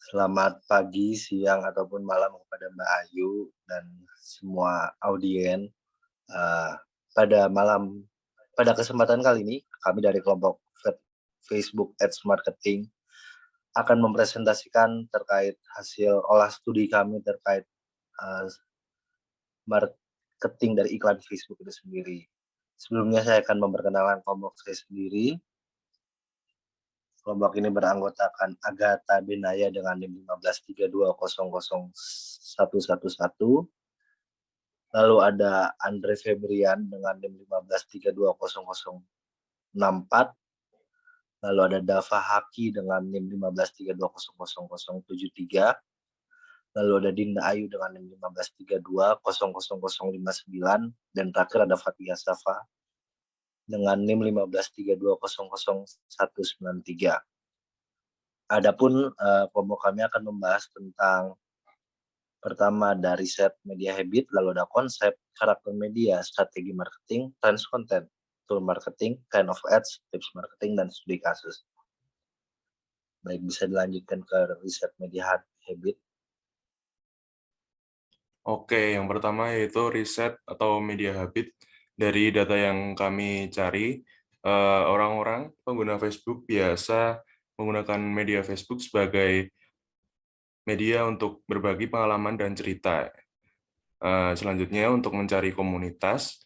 Selamat pagi, siang, ataupun malam kepada Mbak Ayu dan semua audien. Eh, pada kesempatan kali ini, kami dari kelompok Facebook Ads Marketing akan mempresentasikan terkait hasil olah studi kami terkait eh, marketing dari iklan Facebook itu sendiri. Sebelumnya saya akan memperkenalkan kelompok saya sendiri. Kelompok ini beranggotakan Agatha Benaya dengan NIM 1532000111. Lalu ada Andre Febrian dengan NIM 15320064. Lalu ada Dava Haki dengan NIM 1532000073. Lalu ada Dinda Ayu dengan NIM 1532000059. Dan terakhir ada Fatia Safa dengan NIM 1532000193. Adapun kelompok kami akan membahas tentang pertama ada riset media habit, lalu ada konsep, karakter media, strategi marketing, trends konten, tool marketing, kind of ads, tips marketing, dan studi kasus. Baik, bisa dilanjutkan ke riset media habit. Oke, yang pertama yaitu riset atau media habit. Dari data yang kami cari, orang-orang pengguna Facebook biasa menggunakan media Facebook sebagai media untuk berbagi pengalaman dan cerita. Selanjutnya, untuk mencari komunitas,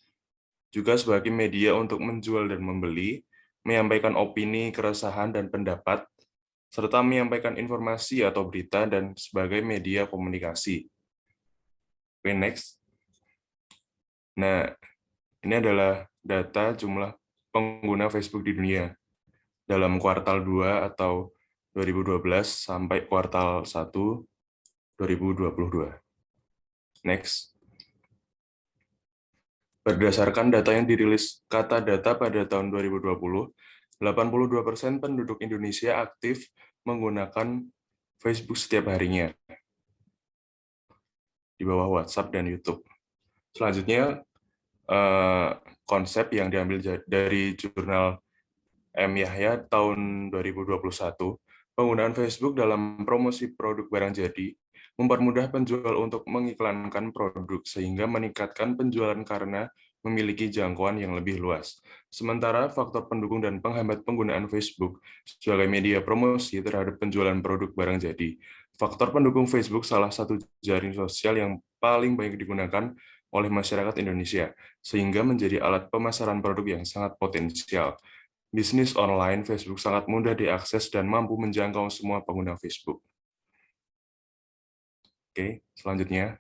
juga sebagai media untuk menjual dan membeli, menyampaikan opini, keresahan, dan pendapat, serta menyampaikan informasi atau berita, dan sebagai media komunikasi. Oke, next. Nah, ini adalah data jumlah pengguna Facebook di dunia dalam kuartal 2 atau 2012 sampai kuartal 1 2022. Next. Berdasarkan data yang dirilis Kata Data pada tahun 2020, 82% penduduk Indonesia aktif menggunakan Facebook setiap harinya, di bawah WhatsApp dan YouTube. Selanjutnya, konsep yang diambil dari jurnal M. Yahya tahun 2021, penggunaan Facebook dalam promosi produk barang jadi mempermudah penjual untuk mengiklankan produk sehingga meningkatkan penjualan karena memiliki jangkauan yang lebih luas. Sementara faktor pendukung dan penghambat penggunaan Facebook sebagai media promosi terhadap penjualan produk barang jadi. Faktor pendukung Facebook salah satu jaring sosial yang paling banyak digunakan oleh masyarakat Indonesia, sehingga menjadi alat pemasaran produk yang sangat potensial. Bisnis online Facebook sangat mudah diakses dan mampu menjangkau semua pengguna Facebook. Oke, selanjutnya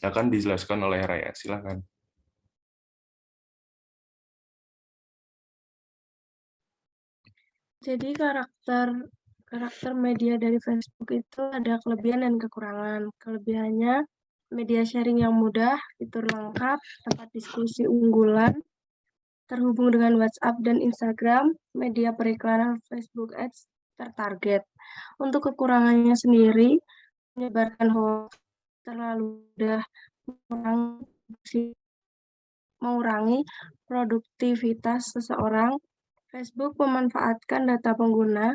akan dijelaskan oleh Raya. Silakan. Jadi karakter media dari Facebook itu ada kelebihan dan kekurangan. Kelebihannya, media sharing yang mudah, fitur lengkap, tempat diskusi unggulan, terhubung dengan WhatsApp dan Instagram, media periklanan Facebook Ads tertarget. Untuk kekurangannya sendiri, menyebarkan hoax terlalu mudah, mengurangi produktivitas seseorang. Facebook memanfaatkan data pengguna,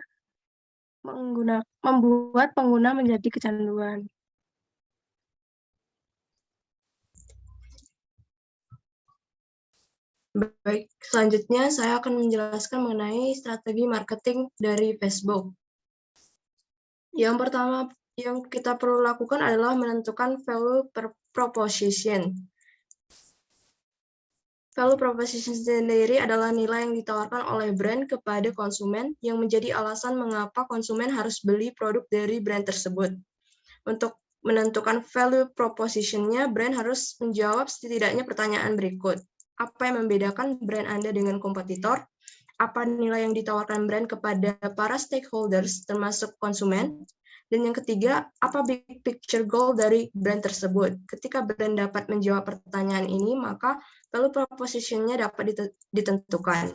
membuat pengguna menjadi kecanduan. Baik, selanjutnya saya akan menjelaskan mengenai strategi marketing dari Facebook. Yang pertama yang kita perlu lakukan adalah menentukan value proposition. Value proposition sendiri adalah nilai yang ditawarkan oleh brand kepada konsumen yang menjadi alasan mengapa konsumen harus beli produk dari brand tersebut. Untuk menentukan value proposition-nya, brand harus menjawab setidaknya pertanyaan berikut. Apa yang membedakan brand Anda dengan kompetitor? Apa nilai yang ditawarkan brand kepada para stakeholders, termasuk konsumen? Dan yang ketiga, apa big picture goal dari brand tersebut? Ketika brand dapat menjawab pertanyaan ini, maka value proposition-nya dapat ditentukan.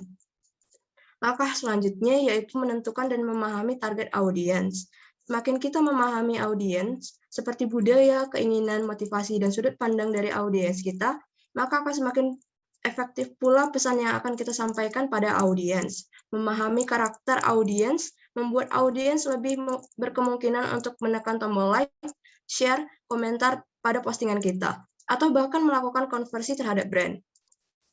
Langkah selanjutnya yaitu menentukan dan memahami target audience. Semakin kita memahami audiens, seperti budaya, keinginan, motivasi, dan sudut pandang dari audiens kita, maka akan semakin efektif pula pesan yang akan kita sampaikan pada audiens. Memahami karakter audiens membuat audiens lebih berkemungkinan untuk menekan tombol like, share, komentar pada postingan kita, atau bahkan melakukan konversi terhadap brand.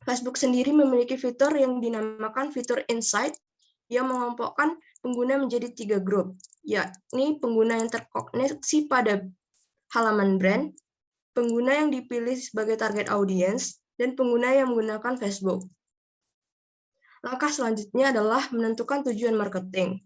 Facebook sendiri memiliki fitur yang dinamakan fitur Insight yang mengelompokkan pengguna menjadi 3 grup, yakni pengguna yang terkoneksi pada halaman brand, pengguna yang dipilih sebagai target audience, dan pengguna yang menggunakan Facebook. Langkah selanjutnya adalah menentukan tujuan marketing.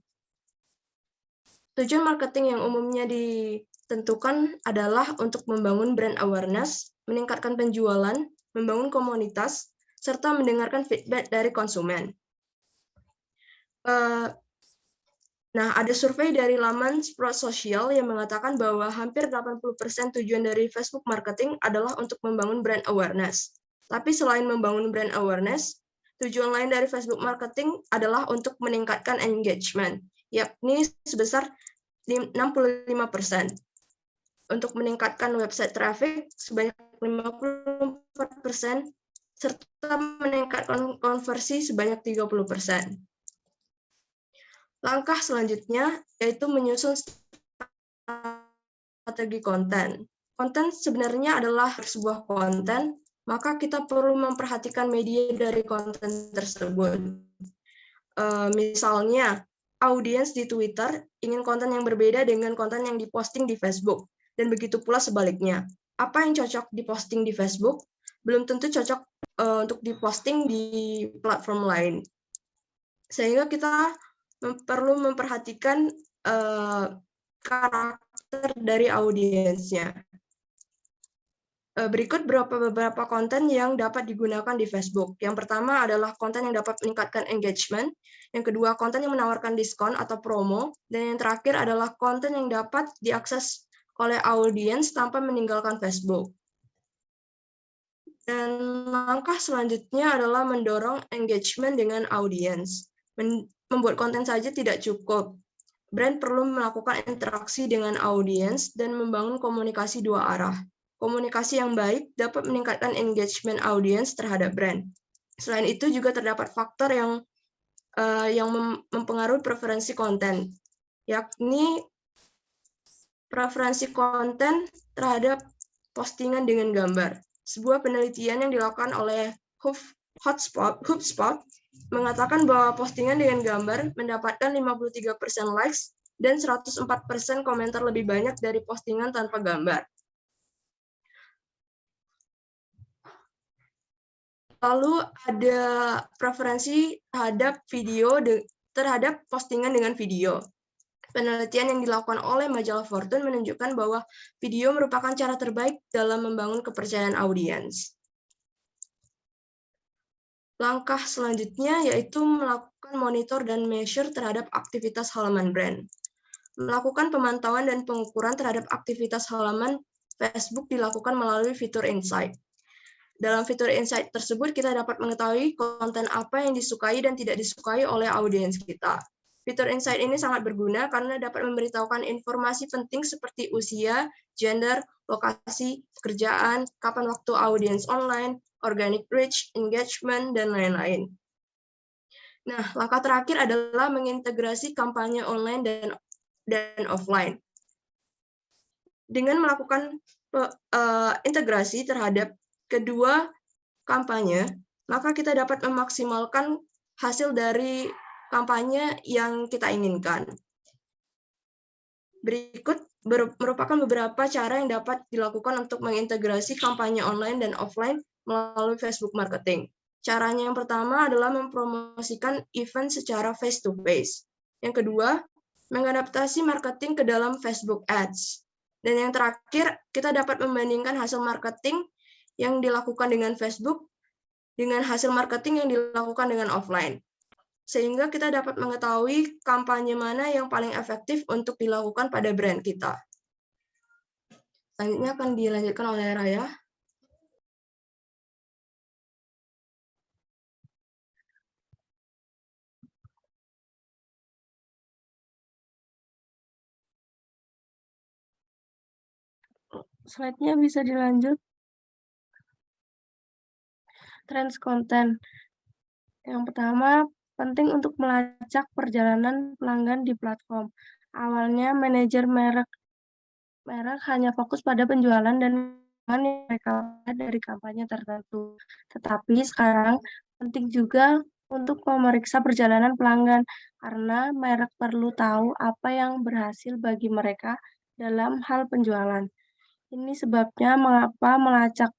Tujuan marketing yang umumnya ditentukan adalah untuk membangun brand awareness, meningkatkan penjualan, membangun komunitas, serta mendengarkan feedback dari konsumen. Nah, ada survei dari laman Sprout Social yang mengatakan bahwa hampir 80% tujuan dari Facebook marketing adalah untuk membangun brand awareness. Tapi selain membangun brand awareness, tujuan lain dari Facebook marketing adalah untuk meningkatkan engagement, yakni sebesar 65%. Untuk meningkatkan website traffic sebanyak 54%, serta meningkatkan konversi sebanyak 30%. Langkah selanjutnya yaitu menyusun strategi konten. Konten sebenarnya adalah sebuah konten, maka kita perlu memperhatikan media dari konten tersebut. Misalnya, audiens di Twitter ingin konten yang berbeda dengan konten yang diposting di Facebook, dan begitu pula sebaliknya. Apa yang cocok diposting di Facebook belum tentu cocok untuk diposting di platform lain. Sehingga kita perlu memperhatikan karakter dari audiensnya. Berikut beberapa konten yang dapat digunakan di Facebook. Yang pertama adalah konten yang dapat meningkatkan engagement. Yang kedua, konten yang menawarkan diskon atau promo. Dan yang terakhir adalah konten yang dapat diakses oleh audiens tanpa meninggalkan Facebook. Dan langkah selanjutnya adalah mendorong engagement dengan audiens. Membuat konten saja tidak cukup. Brand perlu melakukan interaksi dengan audiens dan membangun komunikasi dua arah. Komunikasi yang baik dapat meningkatkan engagement audiens terhadap brand. Selain itu juga terdapat faktor yang mempengaruhi preferensi konten, yakni preferensi konten terhadap postingan dengan gambar. Sebuah penelitian yang dilakukan oleh HubSpot mengatakan bahwa postingan dengan gambar mendapatkan 53% likes dan 104% komentar lebih banyak dari postingan tanpa gambar. Lalu ada preferensi terhadap postingan dengan video. Penelitian yang dilakukan oleh majalah Fortune menunjukkan bahwa video merupakan cara terbaik dalam membangun kepercayaan audiens. Langkah selanjutnya yaitu melakukan monitor dan measure terhadap aktivitas halaman brand. Melakukan pemantauan dan pengukuran terhadap aktivitas halaman Facebook dilakukan melalui fitur Insight. Dalam fitur Insight tersebut, kita dapat mengetahui konten apa yang disukai dan tidak disukai oleh audiens kita. Fitur Insight ini sangat berguna karena dapat memberitahukan informasi penting seperti usia, gender, lokasi, pekerjaan, kapan waktu audiens online, organic reach, engagement, dan lain-lain. Nah, langkah terakhir adalah mengintegrasi kampanye online dan offline. Dengan melakukan integrasi terhadap kedua kampanye, maka kita dapat memaksimalkan hasil dari kampanye yang kita inginkan. Berikut merupakan beberapa cara yang dapat dilakukan untuk mengintegrasi kampanye online dan offline melalui Facebook marketing. Caranya yang pertama adalah mempromosikan event secara face-to-face. Yang kedua, mengadaptasi marketing ke dalam Facebook Ads. Dan yang terakhir, kita dapat membandingkan hasil marketing yang dilakukan dengan Facebook dengan hasil marketing yang dilakukan dengan offline. Sehingga kita dapat mengetahui kampanye mana yang paling efektif untuk dilakukan pada brand kita. Selanjutnya akan dilanjutkan oleh Raya. Slide-nya bisa dilanjut. Trends konten. Yang pertama, penting untuk melacak perjalanan pelanggan di platform. Awalnya manajer merek hanya fokus pada penjualan dan yang mereka dari kampanye tertentu. Tetapi sekarang penting juga untuk memeriksa perjalanan pelanggan karena merek perlu tahu apa yang berhasil bagi mereka dalam hal penjualan. Ini sebabnya mengapa melacak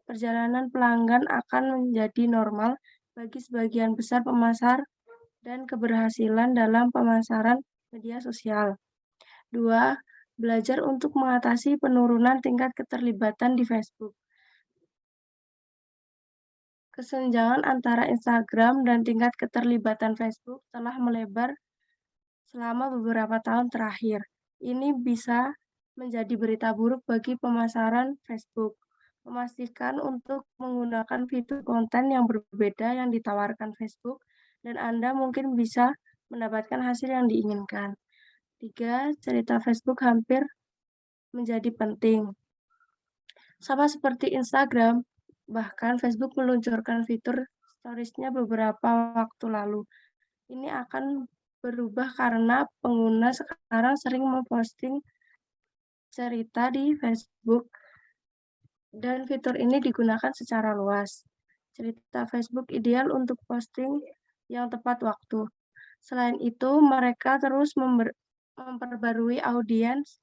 perjalanan pelanggan akan menjadi normal bagi sebagian besar pemasar dan keberhasilan dalam pemasaran media sosial. 2. Belajar untuk mengatasi penurunan tingkat keterlibatan di Facebook. Kesenjangan antara Instagram dan tingkat keterlibatan Facebook telah melebar selama beberapa tahun terakhir. Ini bisa menjadi berita buruk bagi pemasaran Facebook. Memastikan untuk menggunakan fitur konten yang berbeda yang ditawarkan Facebook, dan Anda mungkin bisa mendapatkan hasil yang diinginkan. 3. Cerita Facebook hampir menjadi penting. Sama seperti Instagram, bahkan Facebook meluncurkan fitur Stories-nya beberapa waktu lalu. Ini akan berubah karena pengguna sekarang sering memposting cerita di Facebook dan fitur ini digunakan secara luas. Cerita Facebook ideal untuk posting yang tepat waktu. Selain itu, mereka terus memperbarui audiens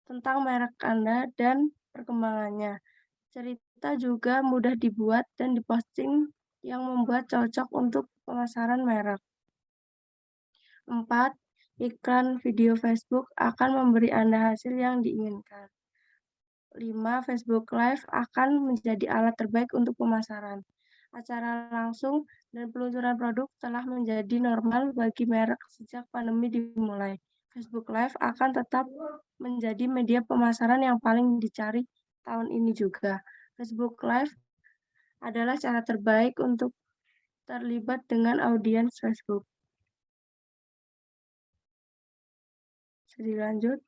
tentang merek Anda dan perkembangannya. Cerita juga mudah dibuat dan diposting yang membuat cocok untuk pemasaran merek. 4. Iklan video Facebook akan memberi Anda hasil yang diinginkan. 5. Facebook Live akan menjadi alat terbaik untuk pemasaran. Acara langsung dan peluncuran produk telah menjadi normal bagi merek sejak pandemi dimulai. Facebook Live akan tetap menjadi media pemasaran yang paling dicari tahun ini juga. Facebook Live adalah cara terbaik untuk terlibat dengan audiens Facebook. Bisa dilanjut?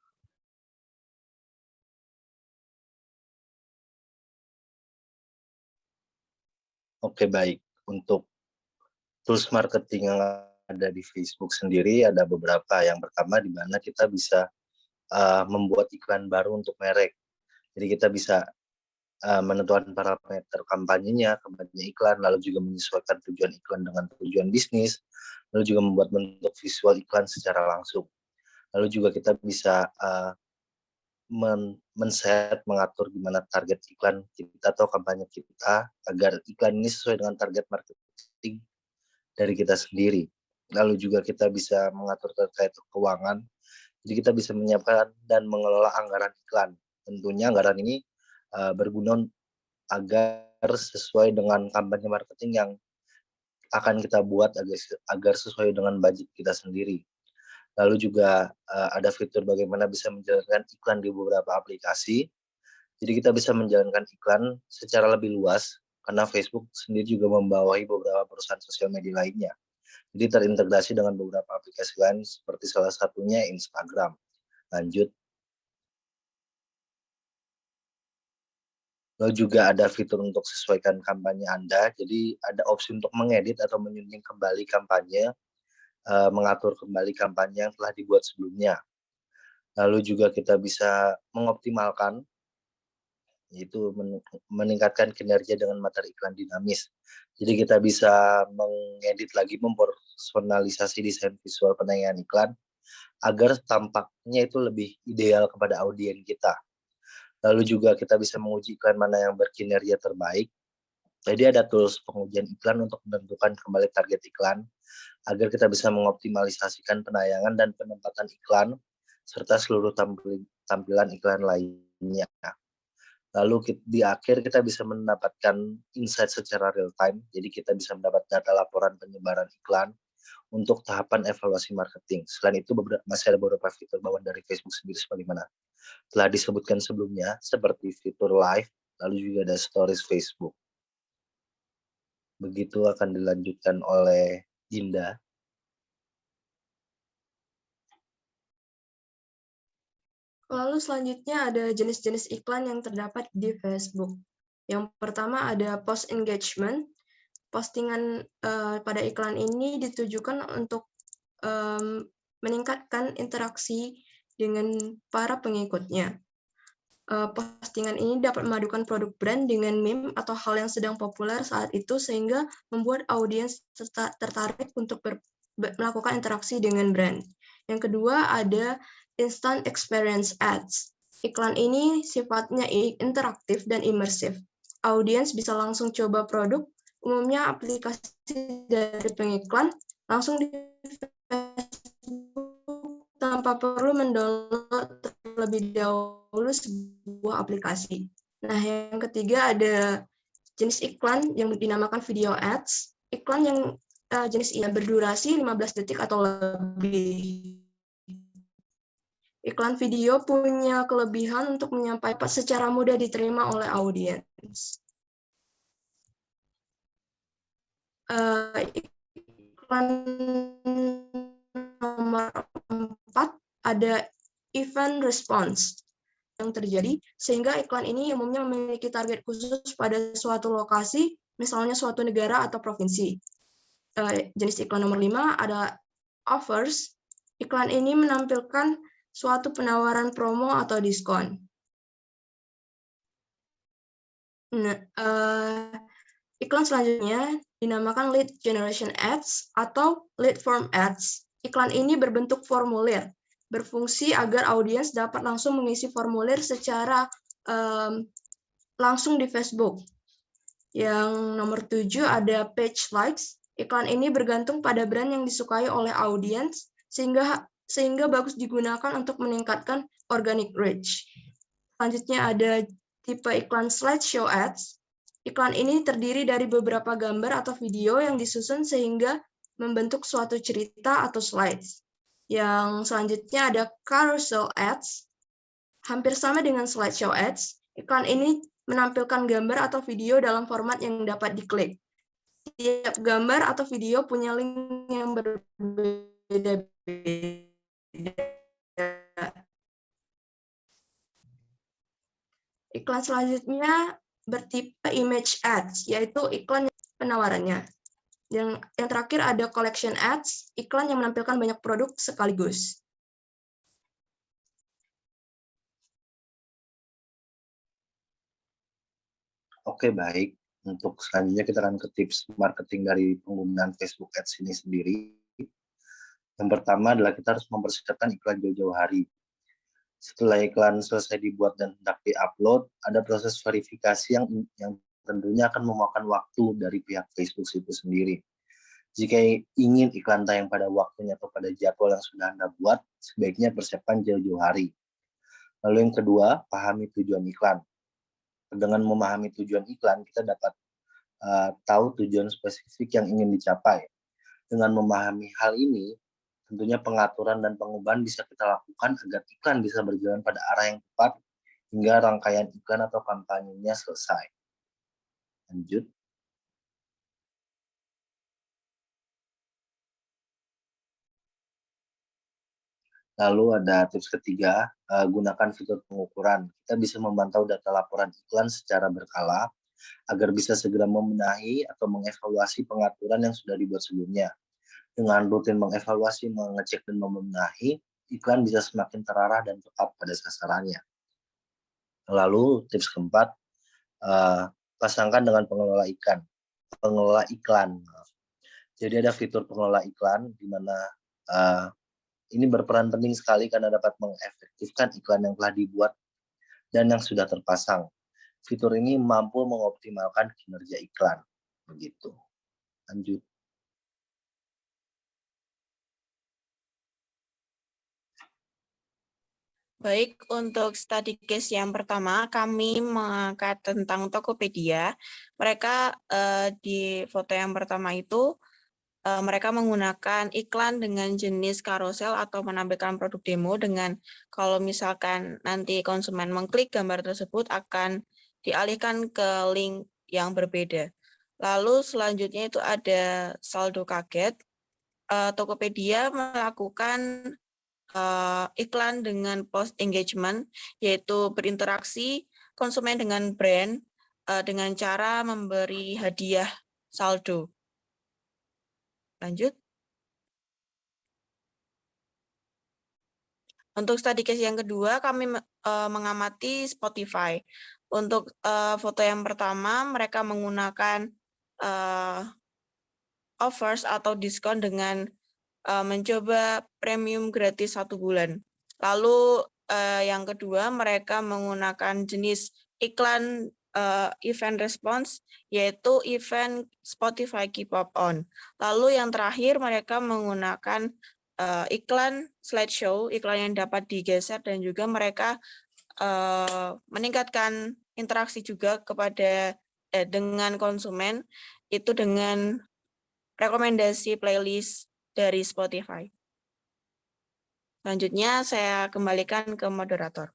Oke, baik. Untuk tools marketing yang ada di Facebook sendiri ada beberapa. Yang pertama di mana kita bisa membuat iklan baru untuk merek. Jadi kita bisa menentukan parameter kampanyenya, kampanye iklan, lalu juga menyesuaikan tujuan iklan dengan tujuan bisnis, lalu juga membuat bentuk visual iklan secara langsung. Lalu juga kita bisa men-set, mengatur gimana target iklan kita atau kampanye kita agar iklan ini sesuai dengan target marketing dari kita sendiri. Lalu juga kita bisa mengatur terkait keuangan. Jadi kita bisa menyiapkan dan mengelola anggaran iklan. Tentunya anggaran ini berguna agar sesuai dengan kampanye marketing yang akan kita buat agar sesuai dengan budget kita sendiri. Lalu juga ada fitur bagaimana bisa menjalankan iklan di beberapa aplikasi. Jadi kita bisa menjalankan iklan secara lebih luas karena Facebook sendiri juga membawahi beberapa perusahaan sosial media lainnya. Jadi terintegrasi dengan beberapa aplikasi lain seperti salah satunya Instagram. Lanjut. Lalu juga ada fitur untuk sesuaikan kampanye Anda. Jadi ada opsi untuk mengedit atau menyunting kembali kampanye, mengatur kembali kampanye yang telah dibuat sebelumnya. Lalu juga kita bisa mengoptimalkan, yaitu meningkatkan kinerja dengan materi iklan dinamis. Jadi kita bisa mengedit lagi, mempersonalisasi desain visual penayangan iklan agar tampaknya itu lebih ideal kepada audiens kita. Lalu juga kita bisa menguji iklan mana yang berkinerja terbaik. Jadi ada tools pengujian iklan untuk menentukan kembali target iklan agar kita bisa mengoptimalisasikan penayangan dan penempatan iklan serta seluruh tampilan iklan lainnya. Lalu di akhir kita bisa mendapatkan insight secara real time. Jadi kita bisa mendapat data laporan penyebaran iklan untuk tahapan evaluasi marketing. Selain itu masih ada beberapa fitur bawaan dari Facebook sendiri sebagaimana telah disebutkan sebelumnya, seperti fitur live, lalu juga ada stories Facebook. Begitu akan dilanjutkan oleh Dinda. Lalu selanjutnya ada jenis-jenis iklan yang terdapat di Facebook. Yang pertama ada post engagement. postingan pada iklan ini ditujukan untuk meningkatkan interaksi dengan para pengikutnya. Postingan ini dapat memadukan produk brand dengan meme atau hal yang sedang populer saat itu sehingga membuat audiens tertarik untuk melakukan interaksi dengan brand. Yang kedua ada instant experience ads. Iklan ini sifatnya interaktif dan imersif. Audiens bisa langsung coba produk, umumnya aplikasi dari pengiklan, langsung di Facebook tanpa perlu mendownload terlebih dahulu sebuah aplikasi. Nah, yang ketiga ada jenis iklan yang dinamakan video ads. Iklan yang jenis ini berdurasi 15 detik atau lebih. Iklan video punya kelebihan untuk menyampaikan secara mudah diterima oleh audiens. Iklan nomor 4 ada event response yang terjadi, sehingga iklan ini umumnya memiliki target khusus pada suatu lokasi, misalnya suatu negara atau provinsi. Jenis iklan nomor 5 ada offers. Iklan ini menampilkan suatu penawaran promo atau diskon. Nah, iklan selanjutnya dinamakan lead generation ads atau lead form ads. Iklan ini berbentuk formulir, berfungsi agar audiens dapat langsung mengisi formulir secara langsung di Facebook. Yang nomor 7 ada page likes. Iklan ini bergantung pada brand yang disukai oleh audiens, sehingga bagus digunakan untuk meningkatkan organic reach. Selanjutnya ada tipe iklan slideshow ads. Iklan ini terdiri dari beberapa gambar atau video yang disusun sehingga membentuk suatu cerita atau slides. Yang selanjutnya ada carousel ads. Hampir sama dengan slideshow ads, iklan ini menampilkan gambar atau video dalam format yang dapat diklik. Setiap gambar atau video punya link yang berbeda-beda. Iklan selanjutnya bertipe image ads, yaitu iklan penawarannya. Yang terakhir ada collection ads, iklan yang menampilkan banyak produk sekaligus. Oke, baik. Untuk selanjutnya kita akan ke tips marketing dari penggunaan Facebook Ads ini sendiri. Yang pertama adalah kita harus mempersiapkan iklan jauh-jauh hari. Setelah iklan selesai dibuat dan hendak di-upload, ada proses verifikasi yang tentunya akan memakan waktu dari pihak Facebook itu sendiri. Jika ingin iklan tayang pada waktunya atau pada jadwal yang sudah Anda buat, sebaiknya persiapkan jauh-jauh hari. Lalu yang kedua, pahami tujuan iklan. Dengan memahami tujuan iklan, kita dapat tahu tujuan spesifik yang ingin dicapai. Dengan memahami hal ini, tentunya pengaturan dan pengubahan bisa kita lakukan agar iklan bisa berjalan pada arah yang tepat hingga rangkaian iklan atau kampanyenya selesai. Lanjut. Lalu ada tips ketiga, gunakan fitur pengukuran. Kita bisa memantau data laporan iklan secara berkala agar bisa segera membenahi atau mengevaluasi pengaturan yang sudah dibuat sebelumnya. Dengan rutin mengevaluasi, mengecek, dan membenahi, iklan bisa semakin terarah dan tepat pada sasarannya. Lalu tips keempat, pasangkan dengan pengelola iklan. Jadi ada fitur pengelola iklan di mana ini berperan penting sekali karena dapat mengefektifkan iklan yang telah dibuat dan yang sudah terpasang. Fitur ini mampu mengoptimalkan kinerja iklan. Begitu. Lanjut. Baik, untuk study case yang pertama, kami mengangkat tentang Tokopedia. Mereka di foto yang pertama itu, mereka menggunakan iklan dengan jenis carousel atau menampilkan produk demo dengan kalau misalkan nanti konsumen mengklik gambar tersebut akan dialihkan ke link yang berbeda. Lalu selanjutnya itu ada saldo kaget. Tokopedia melakukan iklan dengan post engagement, yaitu berinteraksi konsumen dengan brand dengan cara memberi hadiah saldo. Lanjut. Untuk study case yang kedua, kami mengamati Spotify. Untuk foto yang pertama, mereka menggunakan offers atau diskon dengan mencoba premium gratis 1 bulan. Lalu yang kedua, mereka menggunakan jenis iklan event response, yaitu event Spotify Keep Up On. Lalu yang terakhir, mereka menggunakan iklan slideshow, iklan yang dapat digeser, dan juga mereka meningkatkan interaksi juga kepada dengan konsumen, itu dengan rekomendasi playlist dari Spotify. Selanjutnya saya kembalikan ke moderator.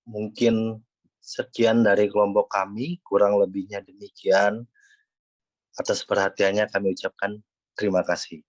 Mungkin sekian dari kelompok kami, kurang lebihnya demikian. Atas perhatiannya kami ucapkan terima kasih.